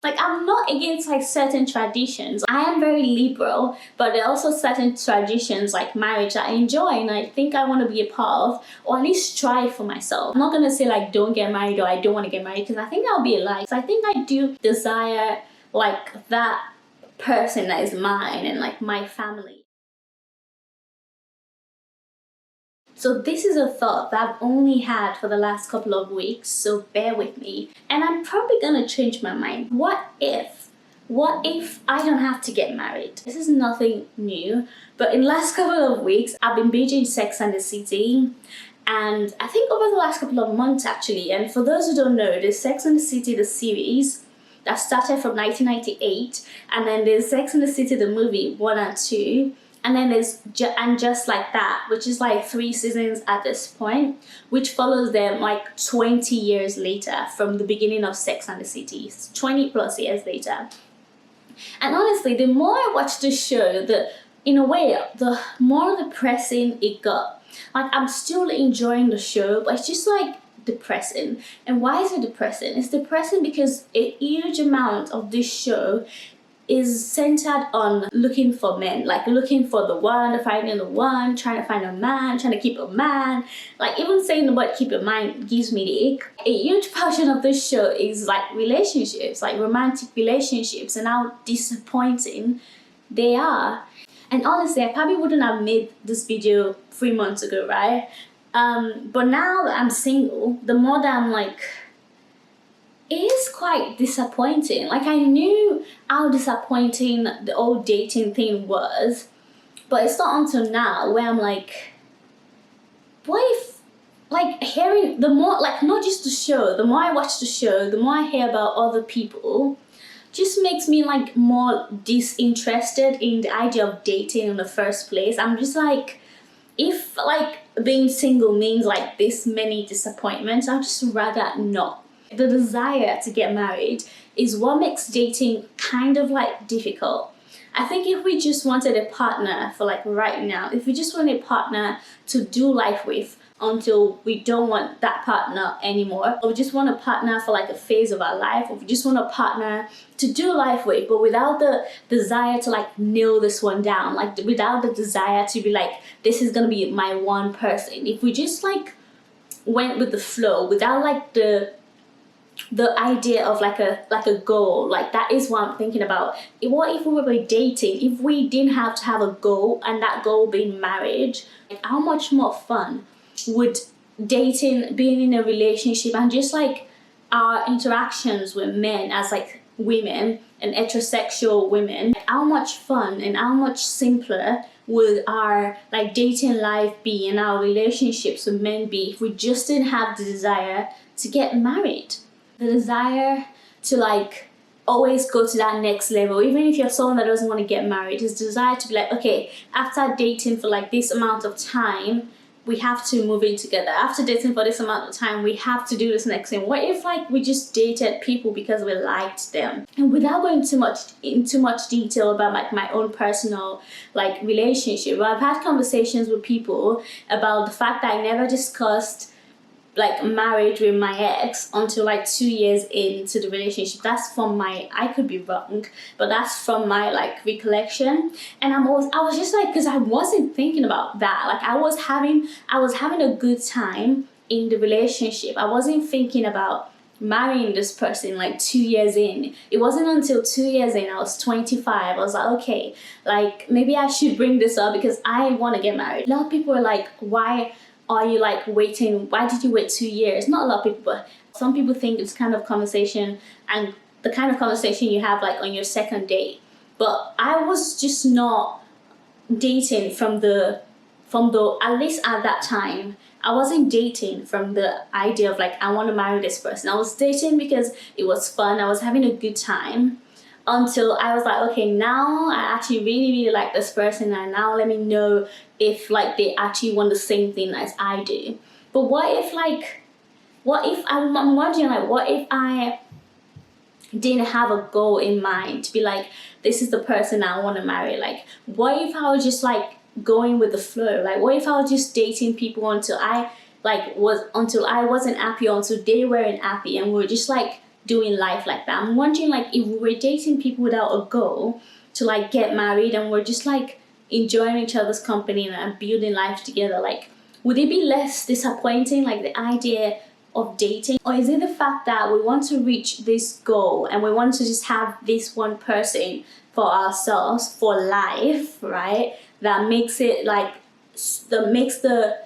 Like, I'm not against like certain traditions. I am very liberal, but there are also certain traditions like marriage that I enjoy and I think I want to be a part of, or at least strive for myself. I'm not gonna say like don't get married or I don't want to get married, because I think that would be a lie. So I think I do desire like that person that is mine and like my family. So this is a thought that I've only had for the last couple of weeks, so bear with me. And I'm probably gonna change my mind. What if I don't have to get married? This is nothing new, but in the last couple of weeks, I've been binging Sex and the City. And I think over the last couple of months actually, and for those who don't know, there's Sex and the City, the series, that started from 1998, and then there's Sex and the City, the movie 1 and 2. And then there's Just Like That, which is like 3 seasons at this point, which follows them like 20 years later from the beginning of Sex and the City, 20 plus years later. And honestly, the more I watched the show, in a way, the more depressing it got. Like, I'm still enjoying the show, but it's just like depressing. And why is it depressing? It's depressing because a huge amount of this show is centered on looking for men, like looking for the one, finding the one, trying to find a man, trying to keep a man. Like, even saying the word keep a man gives me the ick. A huge portion of this show is like relationships, like romantic relationships, and how disappointing they are. And honestly, I probably wouldn't have made this video 3 months ago, right? But now that I'm single, the more that I'm like, it is quite disappointing. Like, I knew how disappointing the old dating thing was, but it's not until now where I'm like, what if, like, hearing the more, like, not just the show, the more I watch the show, the more I hear about other people, just makes me like more disinterested in the idea of dating in the first place. I'm just like, if like being single means like this many disappointments, I'd just rather not. The desire to get married is what makes dating kind of like difficult. I think if we just wanted a partner for like right now, if we just want a partner to do life with until we don't want that partner anymore, or we just want a partner for like a phase of our life, or we just want a partner to do life with, but without the desire to like nail this one down, like without the desire to be like, this is gonna be my one person. If we just like went with the flow without like the idea of like a goal, like that is what I'm thinking about. What if we were dating, if we didn't have to have a goal, and that goal being marriage? Like, how much more fun would dating, being in a relationship, and just like our interactions with men as like women and heterosexual women, how much fun and how much simpler would our like dating life be and our relationships with men be if we just didn't have the desire to get married? The desire to like always go to that next level, even if you're someone that doesn't want to get married, is desire to be like, okay, after dating for like this amount of time, we have to move in together. After dating for this amount of time, we have to do this next thing. What if like we just dated people because we liked them? And without going into much detail about like my own personal like relationship, I've had conversations with people about the fact that I never discussed like marriage with my ex until like 2 years into the relationship. That's from my, I could be wrong, but that's from my like recollection. And I was just like, because I wasn't thinking about that. Like, I was having a good time in the relationship. I wasn't thinking about marrying this person like 2 years in. It wasn't until 2 years in, I was 25, I was like, okay, like maybe I should bring this up because I want to get married. A lot of people are like, why are you like waiting? Why did you wait 2 years? Not a lot of people, but some people think it's kind of conversation and the kind of conversation you have like on your second date. But I was just not dating from the, at least at that time, I wasn't dating from the idea of like, I want to marry this person. I was dating because it was fun. I was having a good time. Until I was like, okay, now I actually really like this person, and now let me know if like they actually want the same thing as I do. But what if I'm wondering, like, what if I didn't have a goal in mind to be like, this is the person I want to marry? Like, what if I was just like going with the flow? Like, what if I was just dating people until I wasn't happy, or until they weren't happy, and we were just like doing life like that. I'm wondering like if we were dating people without a goal to like get married and we're just like enjoying each other's company and building life together, like would it be less disappointing, like the idea of dating? Or is it the fact that we want to reach this goal and we want to just have this one person for ourselves for life, right? That makes it like, that makes the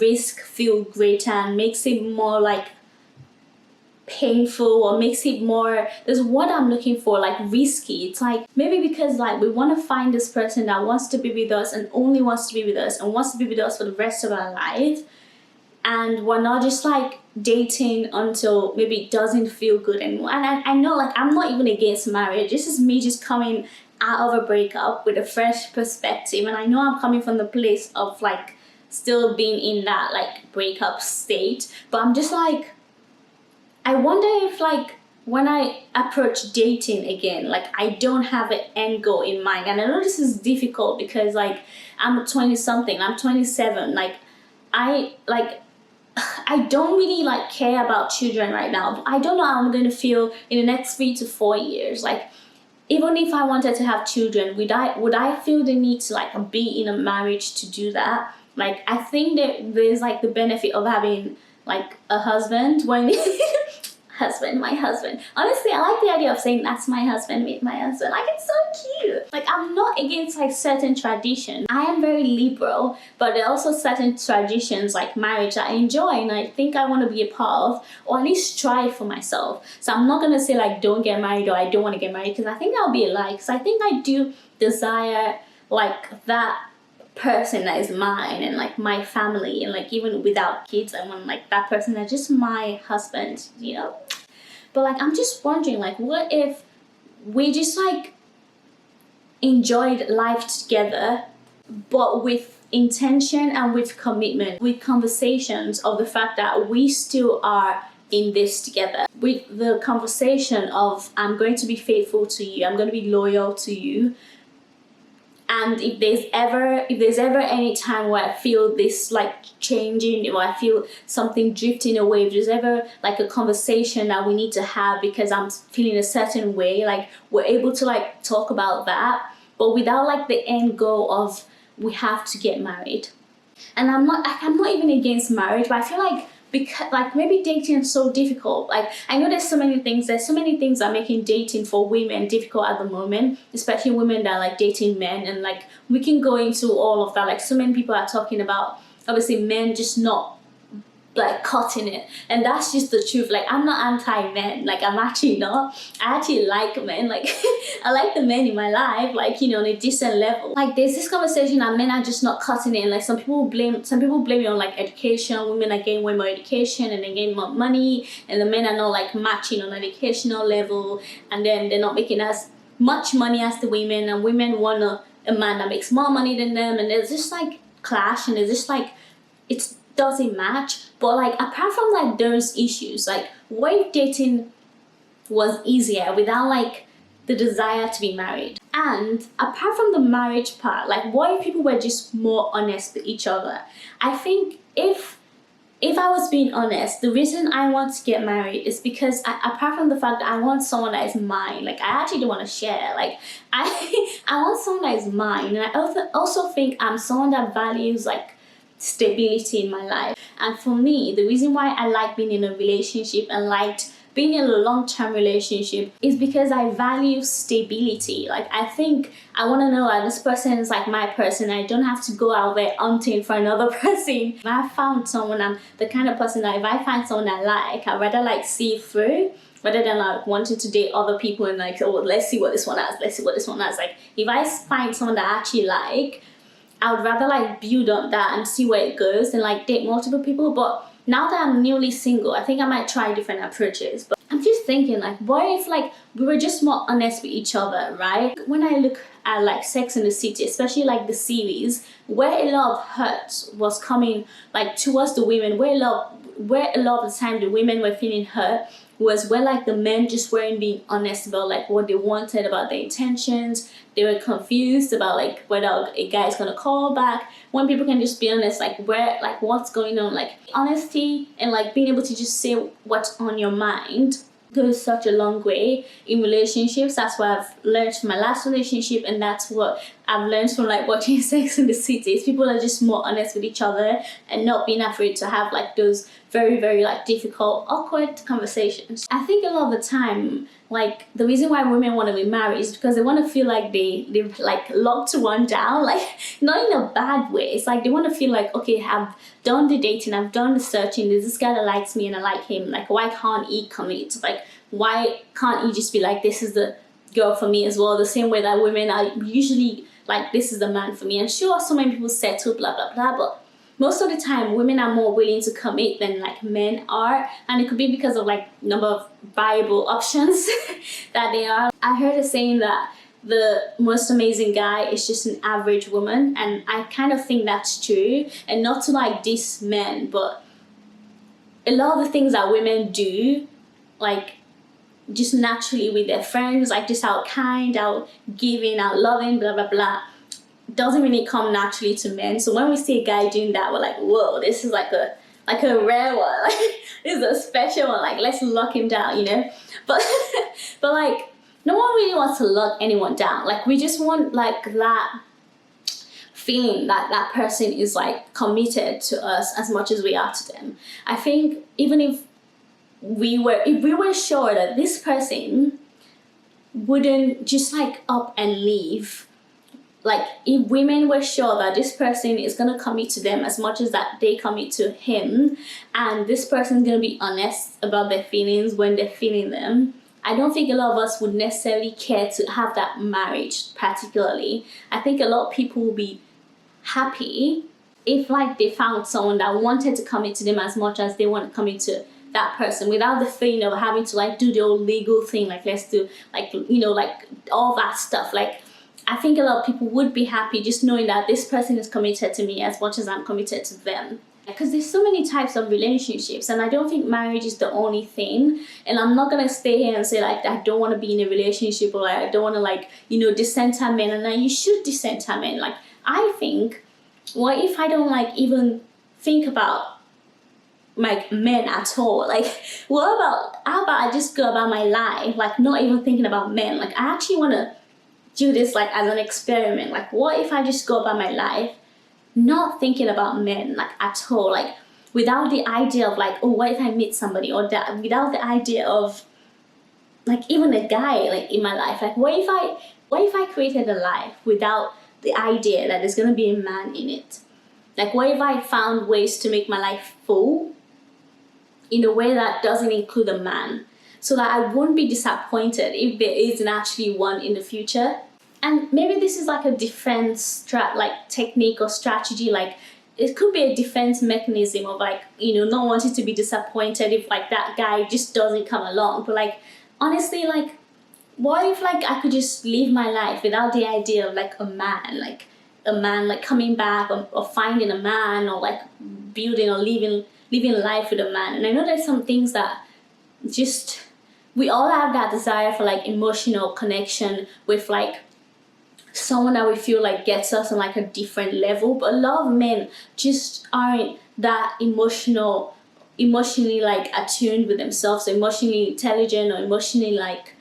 risk feel greater and makes it more like painful, or makes it more, is what I'm looking for, like risky. It's like maybe because like we want to find this person that wants to be with us and only wants to be with us and wants to be with us for the rest of our life, and we're not just like dating until maybe it doesn't feel good anymore. And I know like I'm not even against marriage. This is me just coming out of a breakup with a fresh perspective, and I know I'm coming from the place of like still being in that like breakup state, but I'm just like, I wonder if like when I approach dating again, like I don't have an end goal in mind. And I know this is difficult because like I'm 20 something, I'm 27, like I don't really like care about children right now. I don't know how I'm going to feel in the next 3 to 4 years. Like even if I wanted to have children, would I feel the need to like be in a marriage to do that? Like I think that there's like the benefit of having like a husband when my husband. Honestly, I like the idea of saying that's my husband, meet my husband. Like it's so cute. Like I'm not against like certain traditions. I am very liberal, but there are also certain traditions like marriage that I enjoy and I think I want to be a part of, or at least strive for myself. So I'm not gonna say like don't get married or I don't want to get married, because I think that'll be a lie. Because I think I do desire like that person that is mine and like my family, and like even without kids I want like that person that's just my husband, you know. But like I'm just wondering like what if we just like enjoyed life together but with intention and with commitment, with conversations of the fact that we still are in this together, with the conversation of I'm going to be faithful to you, I'm going to be loyal to you. And if there's ever any time where I feel this like changing, or I feel something drifting away, if there's ever like a conversation that we need to have because I'm feeling a certain way, like we're able to like talk about that, but without like the end goal of we have to get married. And I'm not even against marriage, but I feel like because like maybe dating is so difficult. Like I know there's so many things that are making dating for women difficult at the moment, especially women that are like dating men, and like we can go into all of that. Like so many people are talking about obviously men just not like cutting it, and that's just the truth. Like I'm not anti-men, like I'm actually not. I actually like men, like I like the men in my life, like, you know, on a decent level. Like there's this conversation that men are just not cutting it, and like some people blame it on like education. Women are getting way more education and they gain more money, and the men are not like matching on an educational level, and then they're not making as much money as the women, and women want a man that makes more money than them, and there's just like clash, and there's just like it doesn't match. But like apart from like those issues, like what if dating was easier without like the desire to be married? And apart from the marriage part, like what if people were just more honest with each other? I think if I was being honest, the reason I want to get married is because apart from the fact that I want someone that is mine, like I actually don't want to share, like I want someone that is mine, and I also think I'm someone that values like stability in my life. And for me, the reason why I like being in a relationship and liked being in a long-term relationship is because I value stability. Like I think I want to know that this person is like my person. I don't have to go out there hunting for another person. If I found someone, I'm the kind of person that if I find someone I like, I'd rather like see it through rather than like wanting to date other people and like, oh, let's see what this one has, like if I find someone that I actually like, I would rather like build on that and see where it goes than like date multiple people. But now that I'm newly single, I think I might try different approaches. But I'm just thinking like, what if like we were just more honest with each other, right? When I look at like Sex and the City, especially like the series, where a lot of hurt was coming like towards the women, where a lot of the time the women were feeling hurt was where like the men just weren't being honest about like what they wanted, about their intentions. They were confused about like whether a guy is gonna call back. When people can just be honest, like where, like what's going on, like honesty and like being able to just say what's on your mind goes such a long way in relationships. That's what I've learned from my last relationship, and that's what I've learned from like watching Sex in the City. People are just more honest with each other and not being afraid to have like those very, very like difficult, awkward conversations. I think a lot of the time, like the reason why women want to be married is because they want to feel like they've like locked one down, like not in a bad way. It's like they want to feel like, okay, I've done the dating, I've done the searching, there's this guy that likes me and I like him, like why can't he commit? Like why can't he just be like, this is the girl for me as well? The same way that women are usually like, this is the man for me. And sure, so many people settle, blah blah blah, but most of the time women are more willing to commit than like men are, and it could be because of like number of viable options that they are. I heard a saying that the most amazing guy is just an average woman, and I kind of think that's true. And not to like diss men, but a lot of the things that women do, like just naturally with their friends, like just out kind, out giving, out loving, blah blah blah, doesn't really come naturally to men. So when we see a guy doing that, we're like, whoa, this is like a rare one. Like this is a special one. Like let's lock him down, you know. But but like no one really wants to lock anyone down. Like we just want like that feeling that that person is like committed to us as much as we are to them. I think even if we were sure that this person wouldn't just like up and leave, like if women were sure that this person is going to commit to them as much as that they commit to him, and this person is going to be honest about their feelings when they're feeling them, I don't think a lot of us would necessarily care to have that marriage particularly. I think a lot of people will be happy if like they found someone that wanted to commit to them as much as they want to commit to that person, without the feeling of having to like do the old legal thing, like let's do like, you know, like all that stuff. Like I think a lot of people would be happy just knowing that this person is committed to me as much as I'm committed to them. Because there's so many types of relationships, and I don't think marriage is the only thing. And I'm not gonna stay here and say like I don't want to be in a relationship, or like I don't want to like, you know, decenter men, and then you should decenter men. Like I think, what if I don't like even think about like men at all? Like how about I just go about my life like not even thinking about men? Like I actually want to do this like as an experiment. Like what if I just go about my life not thinking about men like at all, like without the idea of like, oh, what if I meet somebody, or that without the idea of like even a guy like in my life. Like what if I created a life without the idea that there's gonna be a man in it? Like what if I found ways to make my life full in a way that doesn't include a man, so that I won't be disappointed if there isn't actually one in the future? And maybe this is like a defense technique or strategy. Like it could be a defense mechanism of like, you know, not wanting to be disappointed if like that guy just doesn't come along. But like honestly, like what if like I could just live my life without the idea of like a man like coming back, or finding a man, or like building or living life with a man. And I know there's some things that just, we all have that desire for like emotional connection with like someone that we feel like gets us on like a different level, but a lot of men just aren't that emotionally like attuned with themselves, emotionally intelligent, or emotionally like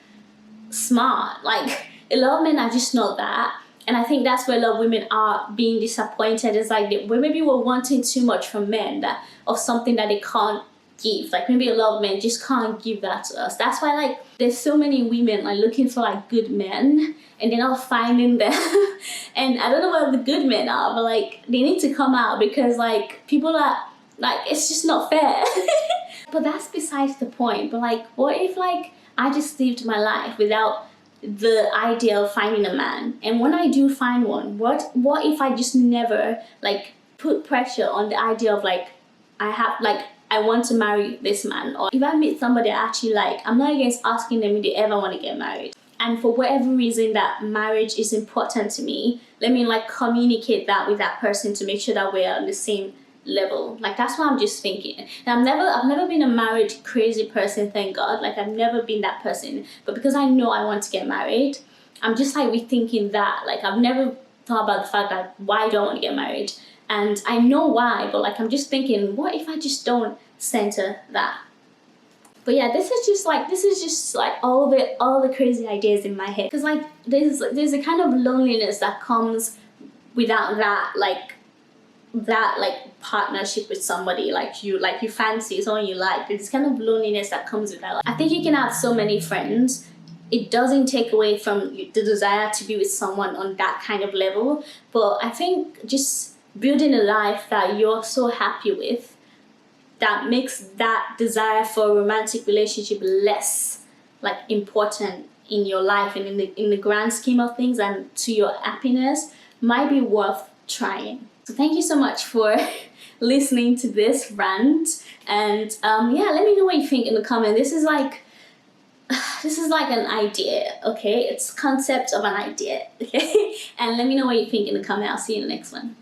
smart. Like a lot of men are just not that. And I think that's where a lot of women are being disappointed. It's like maybe we're wanting too much from men, that of something that they can't give. Like maybe a lot of men just can't give that to us. That's why like there's so many women like looking for like good men, and they're not finding them. And I don't know where the good men are, but like they need to come out, because like people are like, it's just not fair. But that's besides the point. But like what if like I just lived my life without the idea of finding a man, and when I do find one, what if I just never like put pressure on the idea of like I want to marry this man? Or if I meet somebody I actually like, I'm not against asking them if they ever want to get married. And for whatever reason that marriage is important to me, let me like communicate that with that person to make sure that we're on the same level. Like that's what I'm just thinking. And I've never been a married crazy person, thank God. Like I've never been that person. But because I know I want to get married, I'm just like rethinking that. Like I've never thought about the fact that why do I want to get married? And I know why, but like I'm just thinking, what if I just don't center that? But yeah, this is just like all the crazy ideas in my head. Because like there's a kind of loneliness that comes without that partnership with somebody like you fancy someone you like. There's kind of loneliness that comes with that. I think you can have so many friends. It doesn't take away from the desire to be with someone on that kind of level. But I think just building a life that you're so happy with, that makes that desire for a romantic relationship less like important in your life and in the grand scheme of things and to your happiness, might be worth trying. So thank you so much for listening to this rant, and yeah, let me know what you think in the comment. This is like an idea, okay? It's concept of an idea, okay? And let me know what you think in the comment. I'll see you in the next one.